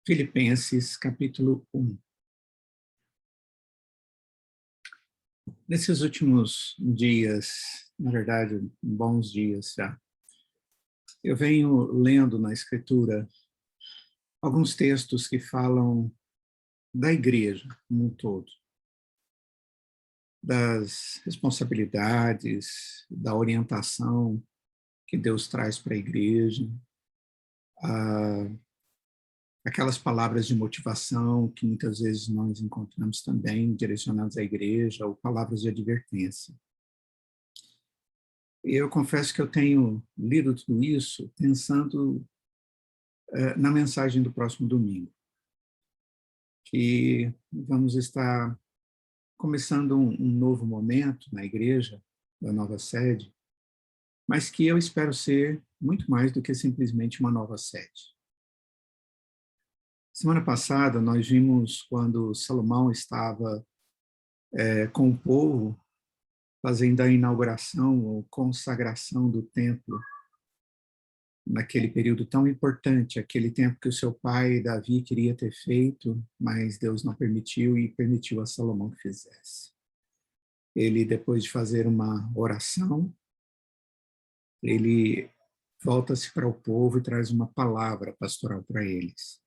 Filipenses, capítulo 1. Nesses últimos dias, na verdade, bons dias já, eu venho lendo na Escritura alguns textos que falam da igreja como um todo, das responsabilidades, da orientação que Deus traz para a igreja, aquelas palavras de motivação que muitas vezes nós encontramos também direcionadas à igreja, ou palavras de advertência. E eu confesso que eu tenho lido tudo isso pensando na mensagem do próximo domingo, que vamos estar começando um novo momento na igreja, da nova sede, mas que eu espero ser muito mais do que simplesmente uma nova sede. Semana passada, nós vimos quando Salomão estava com o povo fazendo a inauguração ou consagração do templo, naquele período tão importante, aquele tempo que o seu pai, Davi, queria ter feito, mas Deus não permitiu e permitiu a Salomão que fizesse. Ele, depois de fazer uma oração, ele volta-se para o povo e traz uma palavra pastoral para eles.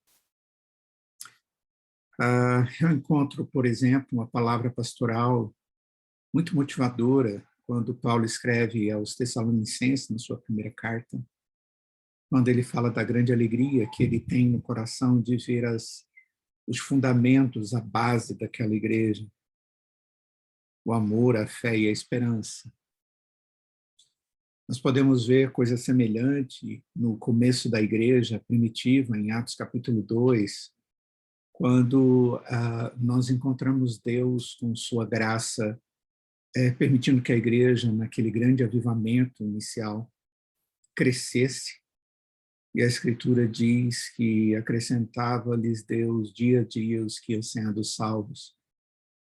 Eu encontro, por exemplo, uma palavra pastoral muito motivadora quando Paulo escreve aos Tessalonicenses, na sua primeira carta, quando ele fala da grande alegria que ele tem no coração de ver os fundamentos, a base daquela igreja, o amor, a fé e a esperança. Nós podemos ver coisa semelhante no começo da igreja primitiva, em Atos capítulo 2, quando nós encontramos Deus com sua graça, permitindo que a igreja, naquele grande avivamento inicial, crescesse. E a Escritura diz que acrescentava-lhes Deus dia a dia os que iam sendo salvos.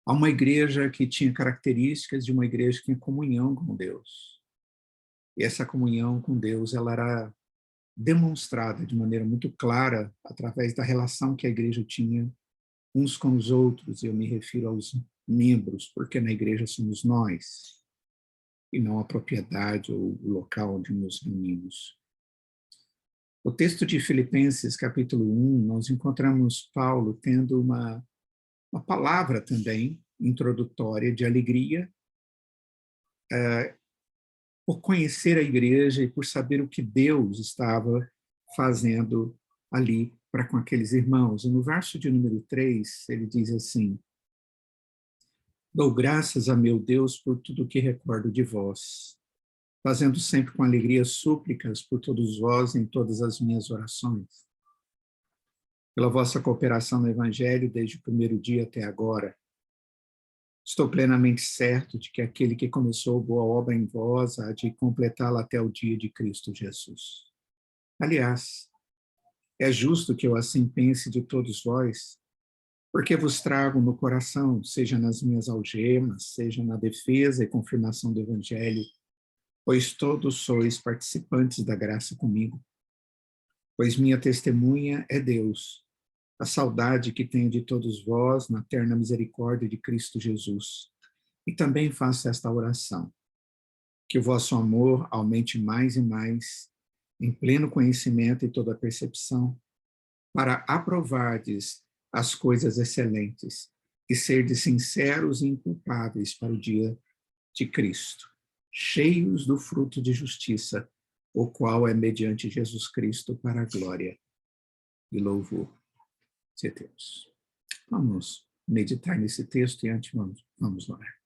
Há uma igreja que tinha características de uma igreja que tinha comunhão com Deus. E essa comunhão com Deus, ela era demonstrada de maneira muito clara através da relação que a igreja tinha uns com os outros. Eu me refiro aos membros, porque na igreja somos nós, e não a propriedade ou o local onde nos reunimos. O texto de Filipenses, capítulo 1, nós encontramos Paulo tendo uma palavra também introdutória de alegria por conhecer a igreja e por saber o que Deus estava fazendo ali para com aqueles irmãos. E no verso de número 3, ele diz assim: dou graças a meu Deus por tudo o que recordo de vós, fazendo sempre com alegria súplicas por todos vós em todas as minhas orações, pela vossa cooperação no Evangelho desde o primeiro dia até agora. Estou plenamente certo de que aquele que começou boa obra em vós há de completá-la até o dia de Cristo Jesus. Aliás, é justo que eu assim pense de todos vós, porque vos trago no coração, seja nas minhas algemas, seja na defesa e confirmação do Evangelho, pois todos sois participantes da graça comigo. Pois minha testemunha é Deus, a saudade que tenho de todos vós na terna misericórdia de Cristo Jesus. E também faço esta oração: que o vosso amor aumente mais e mais, em pleno conhecimento e toda percepção, para aprovardes as coisas excelentes e serdes sinceros e inculpáveis para o dia de Cristo, cheios do fruto de justiça, o qual é mediante Jesus Cristo para a glória e louvor de Deus. Vamos meditar nesse texto e antes vamos orar.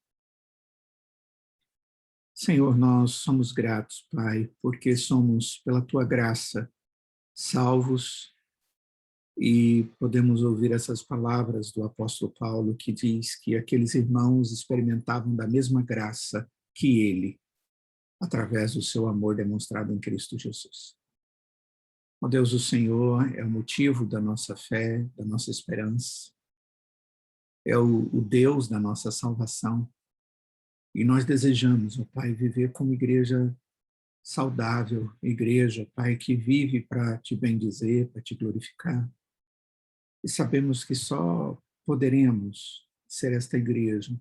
Senhor, nós somos gratos, Pai, porque somos, pela Tua graça, salvos e podemos ouvir essas palavras do apóstolo Paulo, que diz que aqueles irmãos experimentavam da mesma graça que ele, através do seu amor demonstrado em Cristo Jesus. Ó Deus, o Senhor é o motivo da nossa fé, da nossa esperança, é o Deus da nossa salvação. E nós desejamos, ó Pai, viver como igreja saudável, igreja, Pai, que vive para te bendizer, para te glorificar. e sabemos que só poderemos ser esta igreja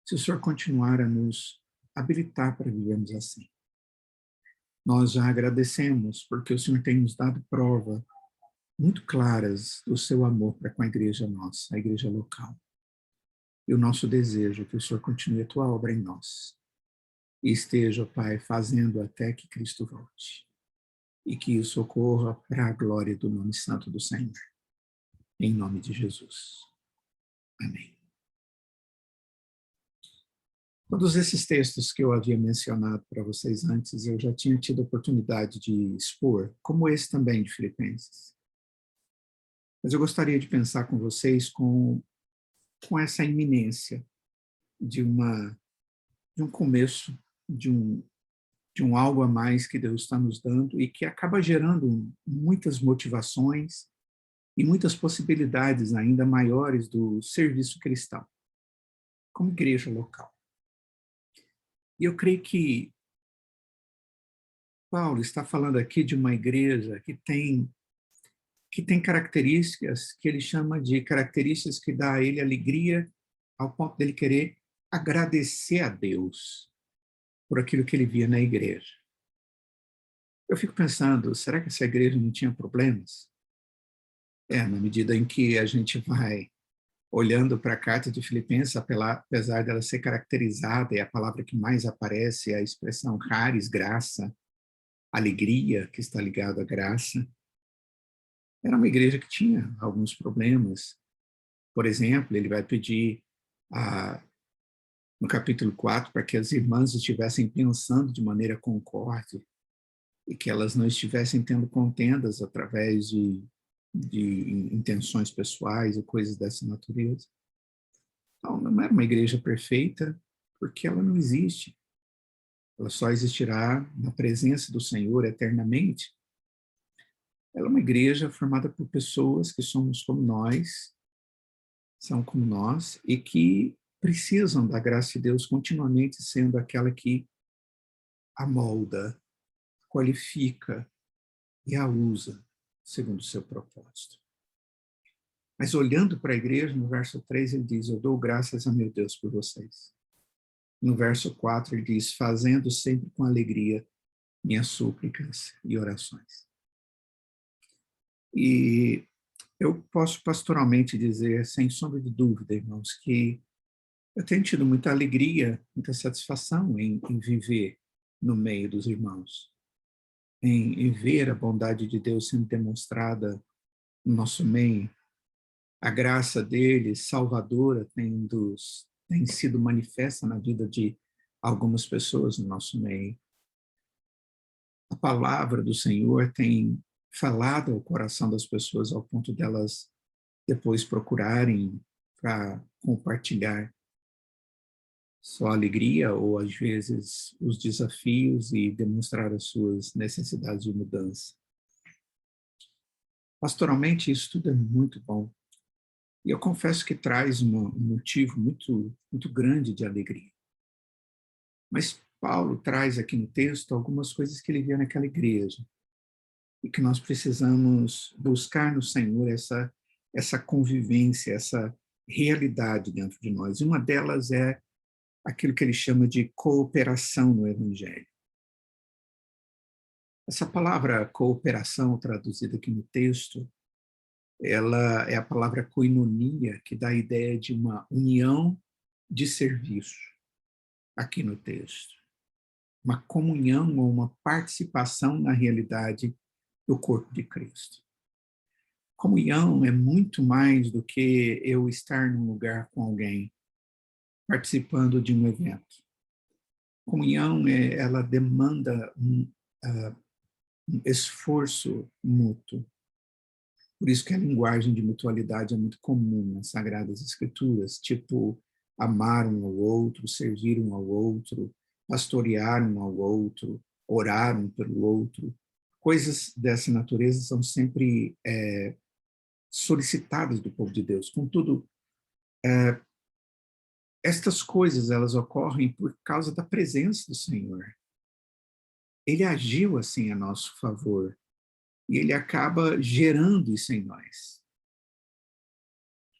se o Senhor continuar a nos habilitar para vivermos assim. Nós já agradecemos porque o Senhor tem nos dado prova muito claras do seu amor para com a igreja nossa, a igreja local. E o nosso desejo é que o Senhor continue a tua obra em nós e esteja, Pai, fazendo até que Cristo volte. E que isso ocorra para a glória do nome santo do Senhor. Em nome de Jesus. Amém. Todos esses textos que eu havia mencionado para vocês antes, eu já tinha tido a oportunidade de expor, como esse também de Filipenses. Mas eu gostaria de pensar com vocês com essa iminência de um começo, de um algo a mais que Deus está nos dando e que acaba gerando muitas motivações e muitas possibilidades ainda maiores do serviço cristão, como igreja local. E eu creio que Paulo está falando aqui de uma igreja que tem características que ele chama de características que dá a ele alegria ao ponto dele querer agradecer a Deus por aquilo que ele via na igreja. Eu fico pensando, será que essa igreja não tinha problemas? Na medida em que a gente vai olhando para a carta de Filipenses, apesar dela ser caracterizada, e a palavra que mais aparece é a expressão charis, graça, alegria, que está ligado à graça. Era uma igreja que tinha alguns problemas. Por exemplo, ele vai pedir no capítulo 4 para que as irmãs estivessem pensando de maneira concorde e que elas não estivessem tendo contendas através de intenções pessoais e coisas dessa natureza. Então, não era uma igreja perfeita, porque ela não existe. Ela só existirá na presença do Senhor eternamente. Ela é uma igreja formada por pessoas que somos como nós, são como nós, e que precisam da graça de Deus continuamente sendo aquela que a molda, qualifica e a usa segundo o seu propósito. Mas olhando para a igreja, no verso 3, ele diz, eu dou graças a meu Deus por vocês. No verso 4, ele diz, fazendo sempre com alegria minhas súplicas e orações. E eu posso pastoralmente dizer, sem sombra de dúvida, irmãos, que eu tenho tido muita alegria, muita satisfação em viver no meio dos irmãos, em ver a bondade de Deus sendo demonstrada no nosso meio. A graça dele, salvadora, tem sido manifesta na vida de algumas pessoas no nosso meio. A palavra do Senhor tem falado ao coração das pessoas ao ponto delas depois procurarem para compartilhar sua alegria ou, às vezes, os desafios e demonstrar as suas necessidades de mudança. Pastoralmente, isso tudo é muito bom. E eu confesso que traz um motivo muito, muito grande de alegria. Mas Paulo traz aqui no texto algumas coisas que ele via naquela igreja e que nós precisamos buscar no Senhor essa convivência, essa realidade dentro de nós. E uma delas é aquilo que ele chama de cooperação no Evangelho. Essa palavra cooperação, traduzida aqui no texto, ela é a palavra koinonia, que dá a ideia de uma união de serviço, aqui no texto. Uma comunhão ou uma participação na realidade do corpo de Cristo. Comunhão é muito mais do que eu estar num lugar com alguém, participando de um evento. Comunhão, ela demanda um esforço mútuo. Por isso que a linguagem de mutualidade é muito comum nas Sagradas Escrituras, tipo amar um ao outro, servir um ao outro, pastorear um ao outro, orar um pelo outro. Coisas dessa natureza são sempre solicitadas do povo de Deus. Contudo, estas coisas elas ocorrem por causa da presença do Senhor. Ele agiu assim a nosso favor e ele acaba gerando isso em nós.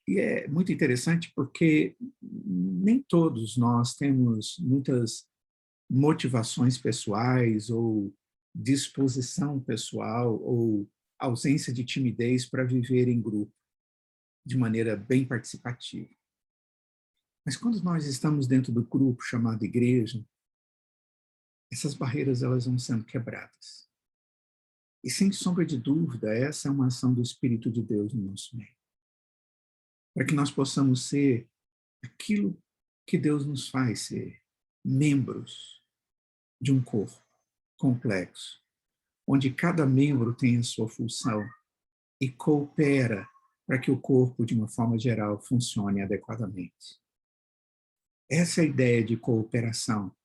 E é muito interessante porque nem todos nós temos muitas motivações pessoais ou disposição pessoal ou ausência de timidez para viver em grupo de maneira bem participativa. Mas quando nós estamos dentro do grupo chamado igreja, essas barreiras elas vão sendo quebradas. E sem sombra de dúvida, essa é uma ação do Espírito de Deus no nosso meio. Para que nós possamos ser aquilo que Deus nos faz ser, membros de um corpo complexo, onde cada membro tem a sua função e coopera para que o corpo, de uma forma geral, funcione adequadamente. Essa é a ideia de cooperação,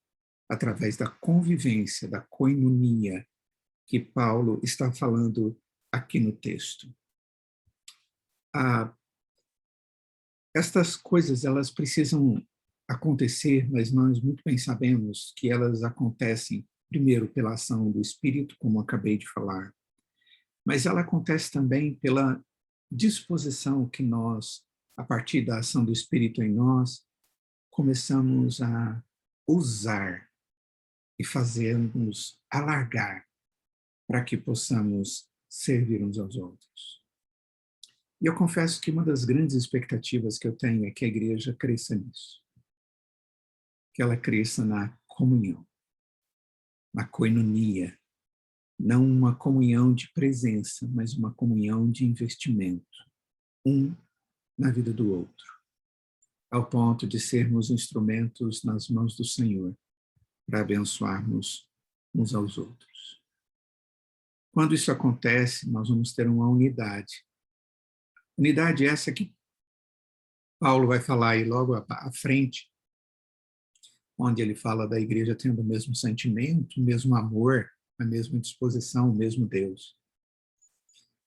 através da convivência, da koinonia, que Paulo está falando aqui no texto. Estas coisas, elas precisam acontecer, mas nós muito bem sabemos que elas acontecem, primeiro, pela ação do Espírito, como acabei de falar, mas ela acontece também pela disposição que nós, a partir da ação do Espírito em nós, começamos a usar e fazermos alargar para que possamos servir uns aos outros. E eu confesso que uma das grandes expectativas que eu tenho é que a igreja cresça nisso. Que ela cresça na comunhão, na koinonia, não uma comunhão de presença, mas uma comunhão de investimento, um na vida do outro, ao ponto de sermos instrumentos nas mãos do Senhor para abençoarmos uns aos outros. Quando isso acontece, nós vamos ter uma unidade. Unidade essa que Paulo vai falar aí logo à frente, onde ele fala da igreja tendo o mesmo sentimento, o mesmo amor, a mesma disposição, o mesmo Deus.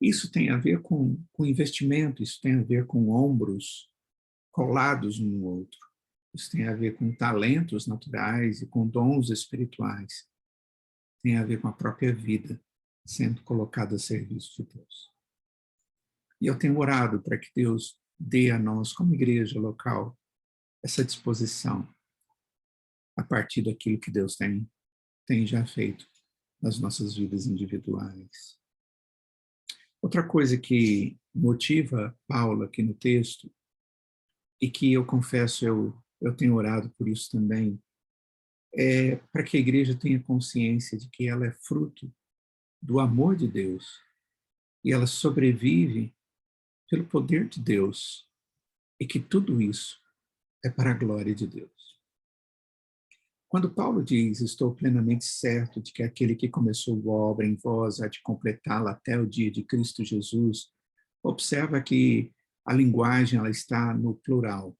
Isso tem a ver com investimento, isso tem a ver com ombros colados um no outro. Isso tem a ver com talentos naturais e com dons espirituais. Tem a ver com a própria vida sendo colocada a serviço de Deus. E eu tenho orado para que Deus dê a nós, como igreja local, essa disposição a partir daquilo que Deus tem já feito nas nossas vidas individuais. Outra coisa que motiva Paulo aqui no texto, e que eu confesso, eu tenho orado por isso também, é para que a igreja tenha consciência de que ela é fruto do amor de Deus e ela sobrevive pelo poder de Deus e que tudo isso é para a glória de Deus. Quando Paulo diz, estou plenamente certo de que aquele que começou a obra em vós há de completá-la até o dia de Cristo Jesus, observa que a linguagem ela está no plural.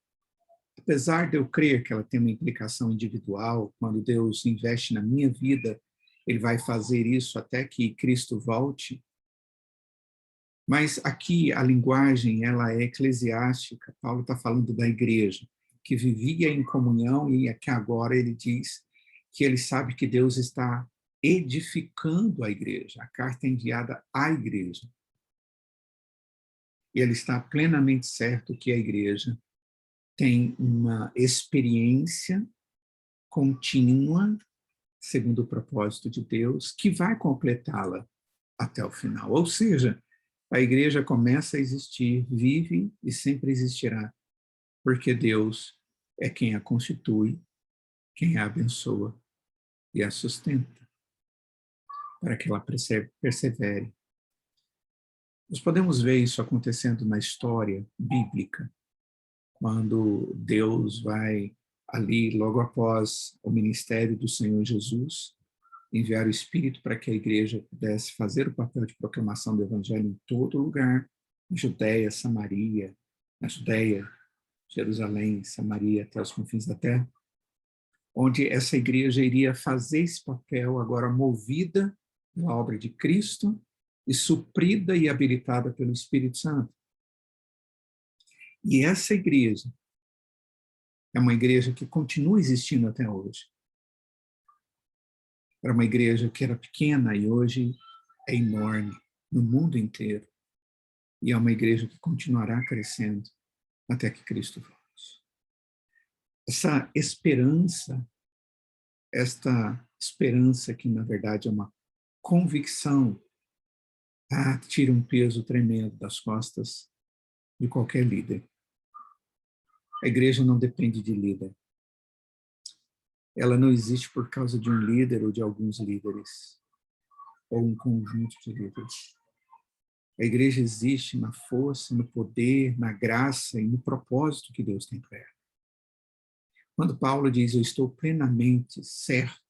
Apesar de eu crer que ela tem uma implicação individual, quando Deus investe na minha vida, ele vai fazer isso até que Cristo volte. Mas aqui a linguagem ela é eclesiástica. Paulo está falando da igreja, que vivia em comunhão e que agora ele diz que ele sabe que Deus está edificando a igreja. A carta é enviada à igreja. E ele está plenamente certo que a igreja tem uma experiência contínua, segundo o propósito de Deus, que vai completá-la até o final. Ou seja, a igreja começa a existir, vive e sempre existirá, porque Deus é quem a constitui, quem a abençoa e a sustenta, para que ela persevere. Nós podemos ver isso acontecendo na história bíblica, quando Deus vai ali, logo após o ministério do Senhor Jesus, enviar o Espírito para que a igreja pudesse fazer o papel de proclamação do Evangelho em todo lugar, em Judéia, Samaria, na Judéia, Jerusalém, Samaria, até os confins da terra, onde essa igreja iria fazer esse papel agora movida pela obra de Cristo e suprida e habilitada pelo Espírito Santo. E essa igreja é uma igreja que continua existindo até hoje. Era uma igreja que era pequena e hoje é enorme no mundo inteiro. E é uma igreja que continuará crescendo até que Cristo volte. Essa esperança, esta esperança que, na verdade, é uma convicção, tira um peso tremendo das costas de qualquer líder. A igreja não depende de líder. Ela não existe por causa de um líder ou de alguns líderes, ou um conjunto de líderes. A igreja existe na força, no poder, na graça e no propósito que Deus tem para ela. Quando Paulo diz, eu estou plenamente certo,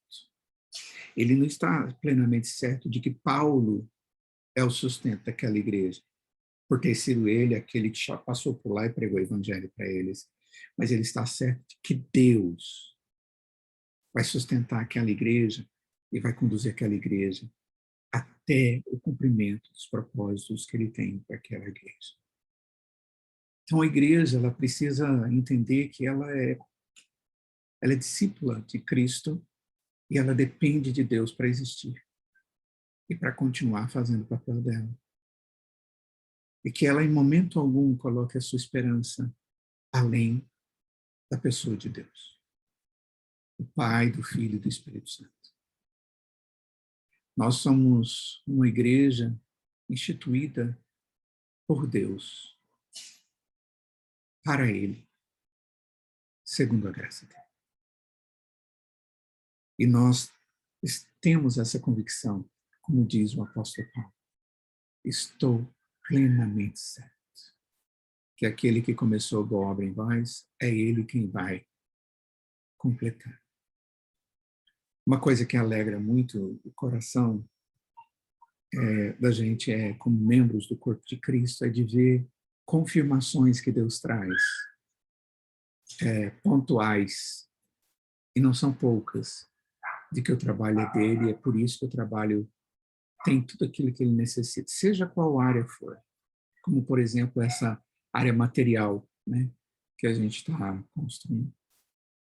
ele não está plenamente certo de que Paulo é o sustento daquela igreja, por ter sido ele aquele que já passou por lá e pregou o evangelho para eles. Mas ele está certo de que Deus vai sustentar aquela igreja e vai conduzir aquela igreja até o cumprimento dos propósitos que ele tem para aquela igreja. Então, a igreja ela precisa entender que ela é discípula de Cristo e ela depende de Deus para existir e para continuar fazendo o papel dela. E que ela, em momento algum, coloque a sua esperança além da pessoa de Deus, do Pai, do Filho e do Espírito Santo. Nós somos uma igreja instituída por Deus, para Ele, segundo a graça dele. E nós temos essa convicção, como diz o apóstolo Paulo, estou plenamente certo que aquele que começou a boa obra em vós, é Ele quem vai completar. Uma coisa que alegra muito o coração da gente, como membros do corpo de Cristo, é de ver confirmações que Deus traz, pontuais, e não são poucas, de que o trabalho é dele, e é por isso que o trabalho tem tudo aquilo que ele necessita, seja qual área for, como, por exemplo, essa área material, né, que a gente está construindo.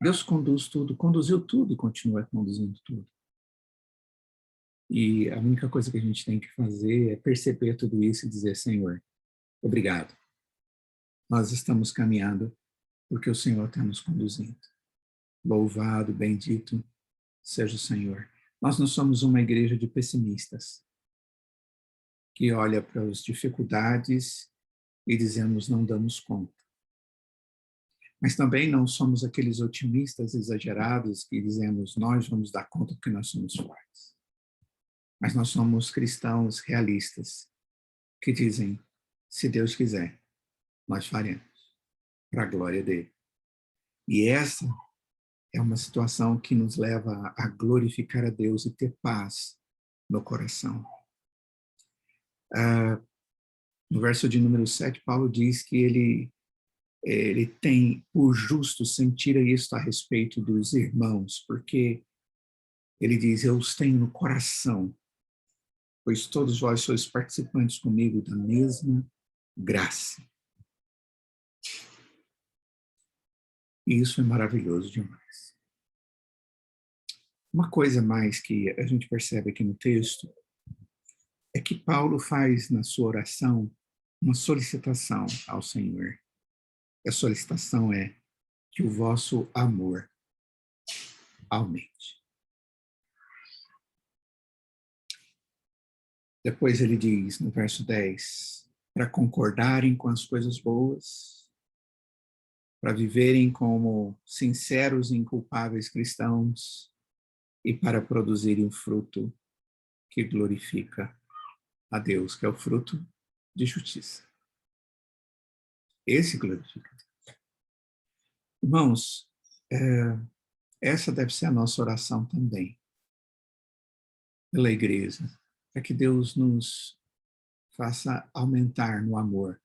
Deus conduz tudo, conduziu tudo e continua conduzindo tudo. E a única coisa que a gente tem que fazer é perceber tudo isso e dizer, Senhor, obrigado. Nós estamos caminhando porque o Senhor está nos conduzindo. Louvado, bendito seja o Senhor. Nós não somos uma igreja de pessimistas que olha para as dificuldades e dizemos não damos conta. Mas também não somos aqueles otimistas exagerados que dizemos nós vamos dar conta porque nós somos fortes. Mas nós somos cristãos realistas que dizem, se Deus quiser, nós faremos, para a glória dele. E essa é uma situação que nos leva a glorificar a Deus e ter paz no coração. No verso de número 7, Paulo diz que ele tem por justo sentir isto a respeito dos irmãos, porque ele diz, eu os tenho no coração, pois todos vós sois participantes comigo da mesma graça. E isso é maravilhoso demais. Uma coisa mais que a gente percebe aqui no texto é que Paulo faz na sua oração uma solicitação ao Senhor. A solicitação é que o vosso amor aumente. Depois ele diz, no verso 10, para concordarem com as coisas boas, para viverem como sinceros e inculpáveis cristãos e para produzirem um fruto que glorifica a Deus, que é o fruto de justiça. Esse glorifica a Deus. Irmãos, essa deve ser a nossa oração também, pela igreja, para que Deus nos faça aumentar no amor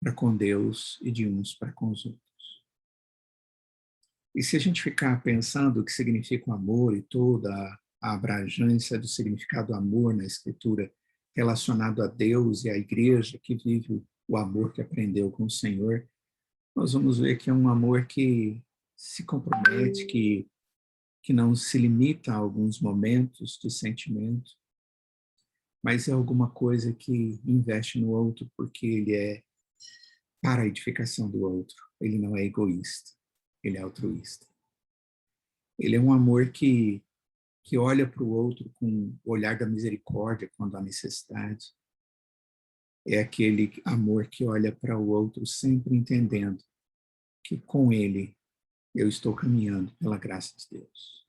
para com Deus e de uns para com os outros. E se a gente ficar pensando o que significa o amor e toda a abrangência do significado do amor na Escritura relacionado a Deus e à igreja que vive o amor que aprendeu com o Senhor, nós vamos ver que é um amor que se compromete, que não se limita a alguns momentos de sentimento, mas é alguma coisa que investe no outro porque ele é para a edificação do outro. Ele não é egoísta, ele é altruísta. Ele é um amor que olha para o outro com o olhar da misericórdia quando há necessidade. É aquele amor que olha para o outro sempre entendendo que com ele eu estou caminhando pela graça de Deus.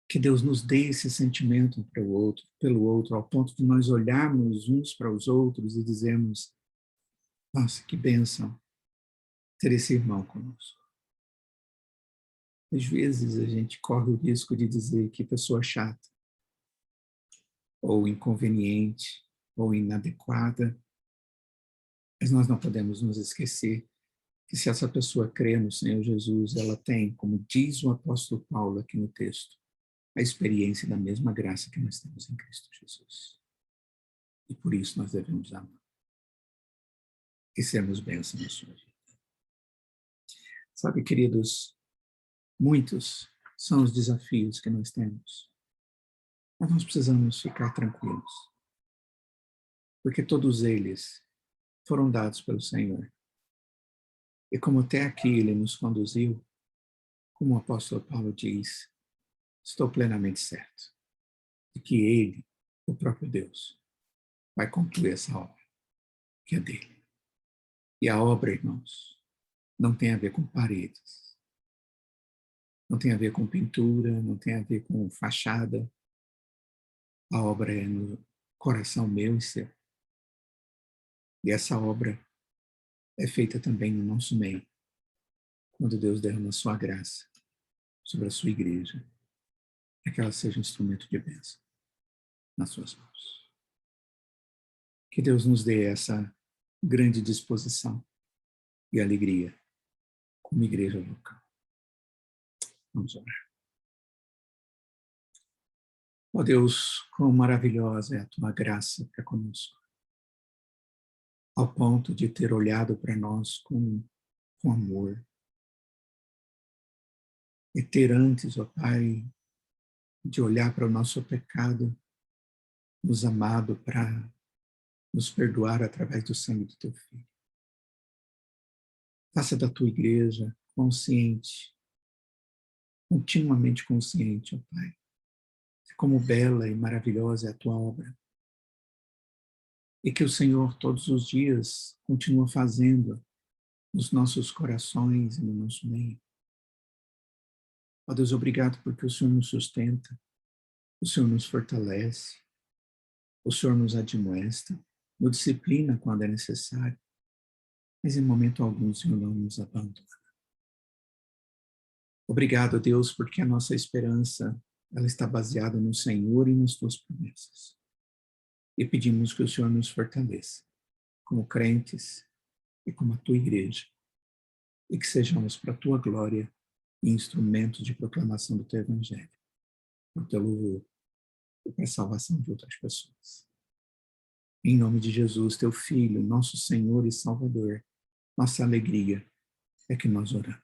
Que Deus nos dê esse sentimento pelo outro, ao ponto de nós olharmos uns para os outros e dizermos: nossa, que bênção ter esse irmão conosco. Às vezes a gente corre o risco de dizer que pessoa chata, ou inconveniente, ou inadequada, mas nós não podemos nos esquecer que se essa pessoa crê no Senhor Jesus, ela tem, como diz o apóstolo Paulo aqui no texto, a experiência da mesma graça que nós temos em Cristo Jesus. E por isso nós devemos amar e sermos bênçãos na sua vida. Sabe, queridos, muitos são os desafios que nós temos, mas nós precisamos ficar tranquilos, porque todos eles foram dados pelo Senhor. E como até aqui Ele nos conduziu, como o apóstolo Paulo diz, estou plenamente certo de que Ele, o próprio Deus, vai concluir essa obra, que é dele. E a obra, irmãos, não tem a ver com paredes, não tem a ver com pintura, não tem a ver com fachada. A obra é no coração meu e seu. E essa obra é feita também no nosso meio, quando Deus derrama a sua graça sobre a sua igreja, para que ela seja um instrumento de bênção nas suas mãos. Que Deus nos dê essa grande disposição e alegria como igreja local. Vamos orar. Ó Deus, quão maravilhosa é a tua graça para conosco, ao ponto de ter olhado para nós com amor, e ter antes, ó Pai, de olhar para o nosso pecado, nos amado para nos perdoar através do sangue do teu Filho. Faça da tua igreja consciente, continuamente consciente, ó Pai, de como bela e maravilhosa é a tua obra. E que o Senhor todos os dias continua fazendo nos nossos corações e no nosso meio. Ó Deus, obrigado porque o Senhor nos sustenta, o Senhor nos fortalece, o Senhor nos admoesta, nos disciplina quando é necessário, mas em momento algum o Senhor não nos abandona. Obrigado, Deus, porque a nossa esperança ela está baseada no Senhor e nas tuas promessas. E pedimos que o Senhor nos fortaleça, como crentes e como a tua igreja, e que sejamos para a tua glória e instrumentos de proclamação do teu evangelho, para o teu louvor e para a salvação de outras pessoas. Em nome de Jesus, teu Filho, nosso Senhor e Salvador, nossa alegria é que nós oramos.